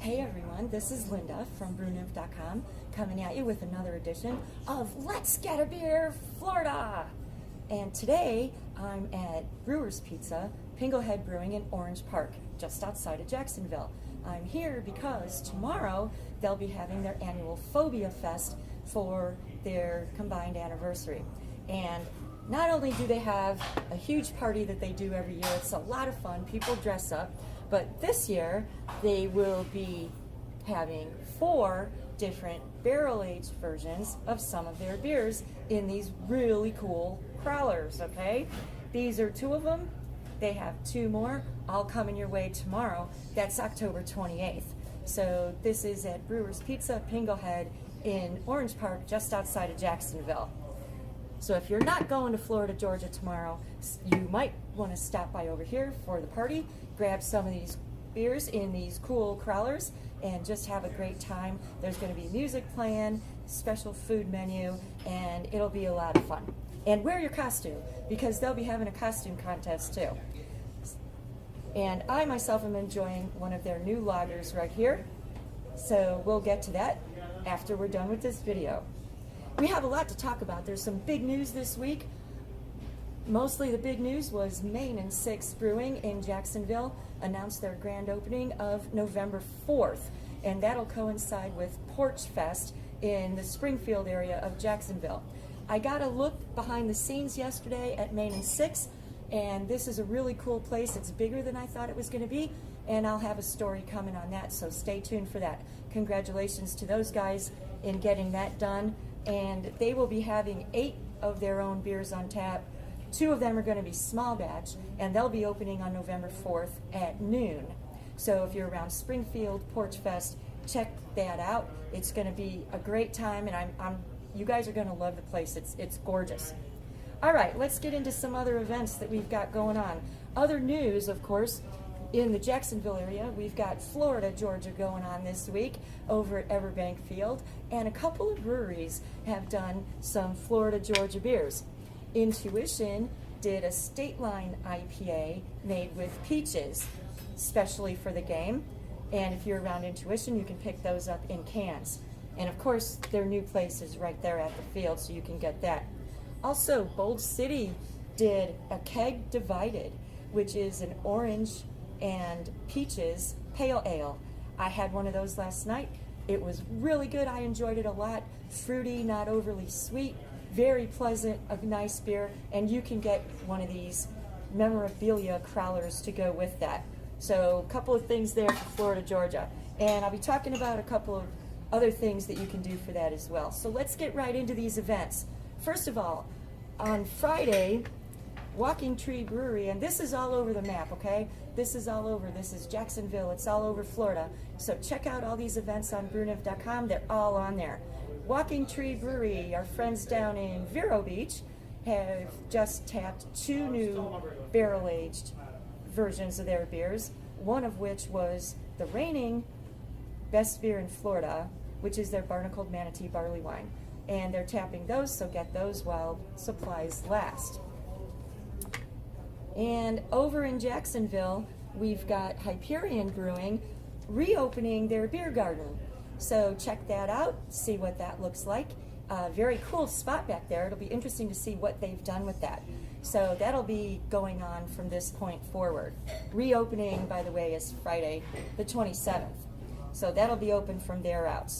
Hey everyone, this is Linda from brewnymph.com coming at you with another edition of Let's Get a Beer, Florida! And today I'm at Brewers Pizza, Pinglehead Brewing in Orange Park, just outside of Jacksonville. I'm here because tomorrow they'll be having their annual PHobia Fest for their combined anniversary. And not only do they have a huge party that they do every year, it's a lot of fun, people dress up, but this year they will be having 4 different barrel-aged versions of some of their beers in these really cool crowlers, okay? These are 2 of them. They have 2 more, all coming your way tomorrow. That's October 28th. So this is at Brewers Pizza, Pinglehead in Orange Park, just outside of Jacksonville. So if you're not going to Florida, Georgia tomorrow, you might want to stop by over here for the party, grab some of these beers in these cool crowlers, and just have a great time. There's going to be music playing, special food menu, and it'll be a lot of fun. And wear your costume, because they'll be having a costume contest too. And I myself am enjoying one of their new lagers right here, so we'll get to that after we're done with this video. We have a lot to talk about. There's some big news this week. Mostly the big news was Maine Six Brewing in Jacksonville announced their grand opening of November 4th, and that'll coincide with PHest in the Springfield area of Jacksonville. I got a look behind the scenes yesterday at Maine Six, and this is a really cool place. It's bigger than I thought it was going to be, and I'll have a story coming on that, so stay tuned for that. Congratulations to those guys in getting that done. And they will be having 8 of their own beers on tap. 2 of them are going to be small batch, and they'll be opening on November 4th at noon. So if you're around Springfield, PHest, check that out. It's going to be a great time, and you guys are going to love the place. It's gorgeous. All right, let's get into some other events that we've got going on. Other news, of course, in the Jacksonville area, we've got Florida, Georgia going on this week over at Everbank Field, and a couple of breweries have done some Florida, Georgia beers. Intuition did a State Line IPA made with peaches, specially for the game, and if you're around Intuition, you can pick those up in cans. And of course, their new place is right there at the field, so you can get that. Also, Bold City did a Keg Divided, which is an orange and peaches pale ale. I had one of those last night. It was really good. I enjoyed it a lot. Fruity, not overly sweet, very pleasant, a nice beer, and you can get one of these memorabilia crowlers to go with that. So a couple of things there for Florida, Georgia. And I'll be talking about a couple of other things that you can do for that as well. So let's get right into these events. First of all, on Friday, Walking Tree Brewery, and this is all over the map, okay? This is all over. This is Jacksonville. It's all over Florida. So check out all these events on brewnymph.com. They're all on there. Walking Tree Brewery, our friends down in Vero Beach, have just tapped 2 new barrel-aged versions of their beers, one of which was the reigning best beer in Florida, which is their Barnacled Manatee Barley Wine. And they're tapping those, so get those while supplies last. And over in Jacksonville, we've got Hyperion Brewing reopening their beer garden. So check that out, see what that looks like. Very cool spot back there. It'll be interesting to see what they've done with that. So that'll be going on from this point forward. Reopening, by the way, is Friday the 27th. So that'll be open from there out.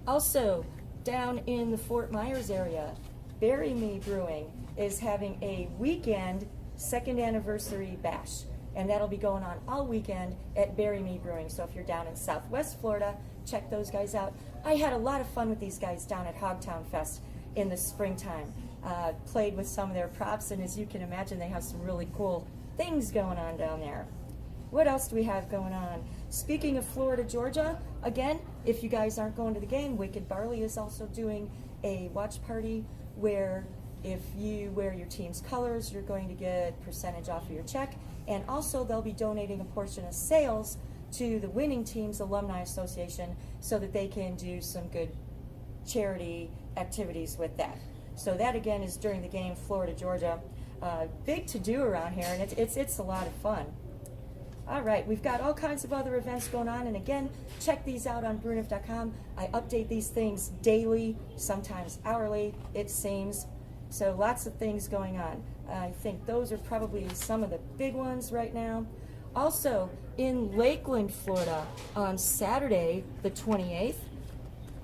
Also, down in the Fort Myers area, Bury Me Brewing is having a weekend 2nd anniversary bash, and that'll be going on all weekend at Bury Me Brewing. So if you're down in Southwest Florida, check those guys out. I had a lot of fun with these guys down at Hogtown Fest in the springtime. Played with some of their props, and as you can imagine, they have some really cool things going on down there. What else do we have going on? Speaking of Florida, Georgia, again, if you guys aren't going to the game, Wicked Barley is also doing a watch party where if you wear your team's colors, you're going to get a percentage off of your check. And also, they'll be donating a portion of sales to the winning team's alumni association so that they can do some good charity activities with that. So that, again, is during the game, Florida, Georgia. Big to do around here, and it's a lot of fun. All right, we've got all kinds of other events going on, and again, check these out on brewnev.com. I update these things daily, sometimes hourly, it seems. So lots of things going on. I think those are probably some of the big ones right now. Also, in Lakeland, Florida, on Saturday, the 28th,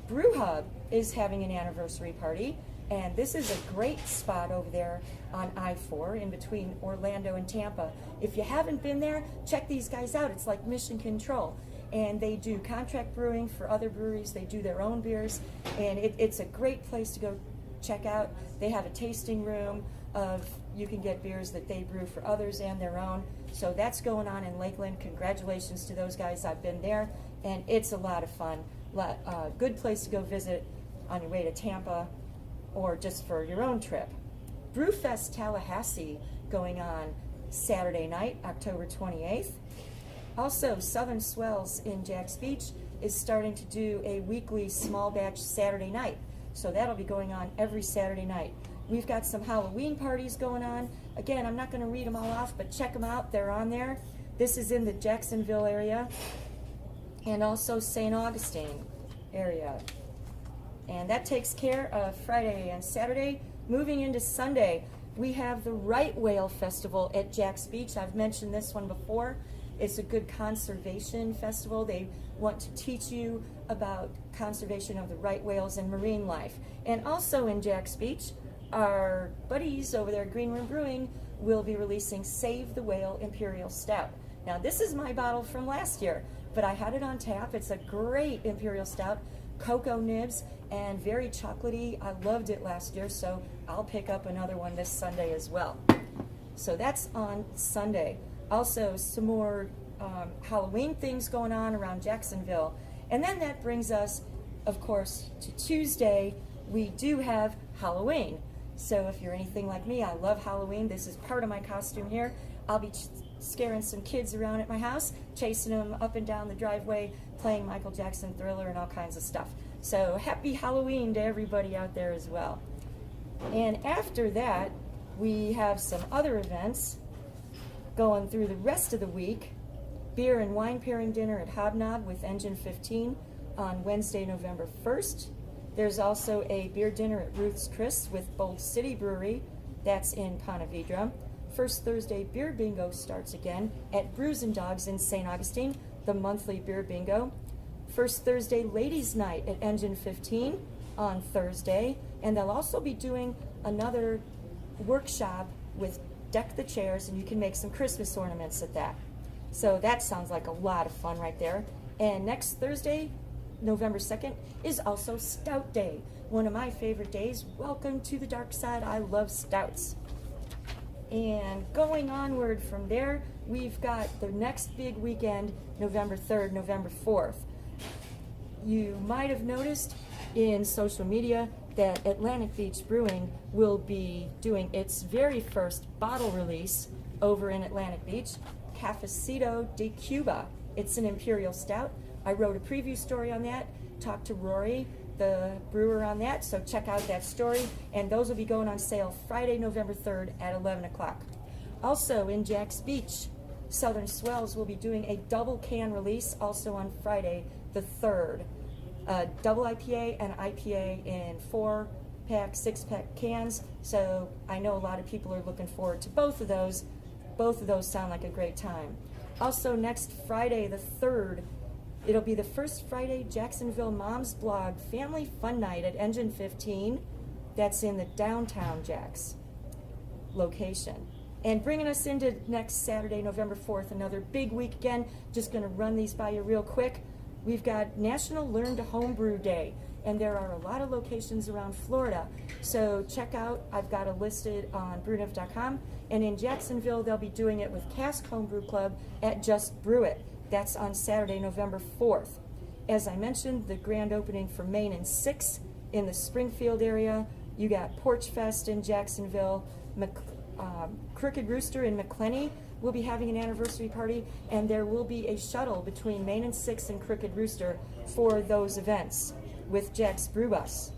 BrewHub is having an anniversary party, and this is a great spot over there on I-4 in between Orlando and Tampa. If you haven't been there, check these guys out. It's like Mission Control, and they do contract brewing for other breweries. They do their own beers, and it's a great place to go check out. They have a tasting room of, you can get beers that they brew for others and their own. So that's going on in Lakeland. Congratulations to those guys. I've been there, and it's a lot of fun. Good place to go visit on your way to Tampa or just for your own trip. Brewfest Tallahassee going on Saturday night, October 28th. Also, Southern Swells in Jacks Beach is starting to do a weekly small batch Saturday night. So that'll be going on every Saturday night. We've got some Halloween parties going on. Again, I'm not going to read them all off, but check them out. They're on there. This is in the Jacksonville area and also St. Augustine area. And that takes care of Friday and Saturday. Moving into Sunday, we have the Right Whale Festival at Jacks Beach. I've mentioned this one before. It's a good conservation festival. They want to teach you about conservation of the right whales and marine life. And also in Jacks Beach, our buddies over there at Green Room Brewing will be releasing Save the Whale Imperial Stout. Now, this is my bottle from last year, but I had it on tap. It's a great Imperial Stout, cocoa nibs, and very chocolatey. I loved it last year, so I'll pick up another one this Sunday as well. So that's on Sunday. Also, some more Halloween things going on around Jacksonville. And then that brings us, of course, to Tuesday. We do have Halloween. So if you're anything like me, I love Halloween. This is part of my costume here. I'll be scaring some kids around at my house, chasing them up and down the driveway, playing Michael Jackson Thriller and all kinds of stuff. So happy Halloween to everybody out there as well. And after that, we have some other events going through the rest of the week. Beer and wine pairing dinner at Hobnob with Engine 15 on Wednesday, November 1st. There's also a beer dinner at Ruth's Chris with Bold City Brewery. That's in Ponte Vedra. First Thursday beer bingo starts again at Brews and Dogs in St. Augustine, the monthly beer bingo. First Thursday ladies' night at Engine 15 on Thursday. And they'll also be doing another workshop with Deck the Chairs, and you can make some Christmas ornaments at that. So that sounds like a lot of fun right there. And next Thursday, November 2nd, is also Stout Day, one of my favorite days. Welcome to the dark side. I love stouts. And going onward from there, we've got the next big weekend, November 3rd, November 4th. You might have noticed in social media that Atlantic Beach Brewing will be doing its very first bottle release over in Atlantic Beach, Cafecito de Cuba. It's an Imperial Stout. I wrote a preview story on that, talked to Rory, the brewer, on that, so check out that story, and those will be going on sale Friday, November 3rd at 11 o'clock. Also in Jacks Beach, Southern Swells will be doing a double can release also on Friday the 3rd. Double IPA and IPA in 4-pack, 6-pack cans, so I know a lot of people are looking forward to both of those. Both of those sound like a great time. Also next Friday the 3rd, it'll be the first Friday Jacksonville Mom's Blog Family Fun Night at Engine 15. That's in the downtown Jacks location. And bringing us into next Saturday, November 4th, another big week again. Just going to run these by you real quick. We've got National Learn to Homebrew Day, and there are a lot of locations around Florida. So check out, I've got it listed on brewnev.com. And in Jacksonville, they'll be doing it with Cask Homebrew Club at Just Brew It. That's on Saturday, November 4th. As I mentioned, the grand opening for Maine Six in the Springfield area. You got Porch Fest in Jacksonville. Crooked Rooster in McClenny will be having an anniversary party, and there will be a shuttle between Maine Six and Crooked Rooster for those events with Jack's Brew Bus.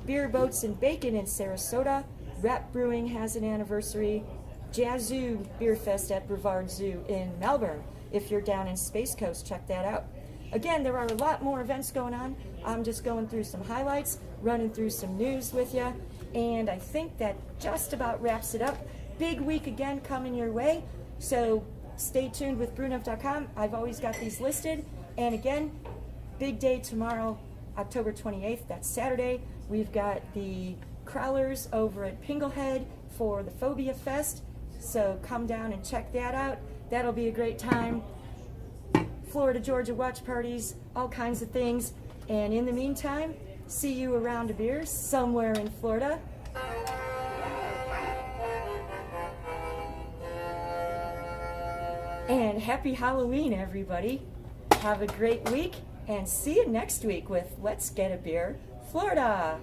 Beer Boats and Bacon in Sarasota. Rap Brewing has an anniversary. Jazoo Beer Fest at Brevard Zoo in Melbourne. if you're down in Space Coast, check that out. Again, there are a lot more events going on. I'm just going through some highlights, running through some news with you, and I think that just about wraps it up. Big week again coming your way, so stay tuned with brewnev.com. I've always got these listed, and again, big day tomorrow, October 28th, that's Saturday. We've got the Crowlers over at Pinglehead for the PHobia PHest, so come down and check that out. That'll be a great time. Florida, Georgia watch parties, all kinds of things. And in the meantime, see you around a beer somewhere in Florida. And happy Halloween, everybody. Have a great week, and see you next week with Let's Get a Beer, Florida.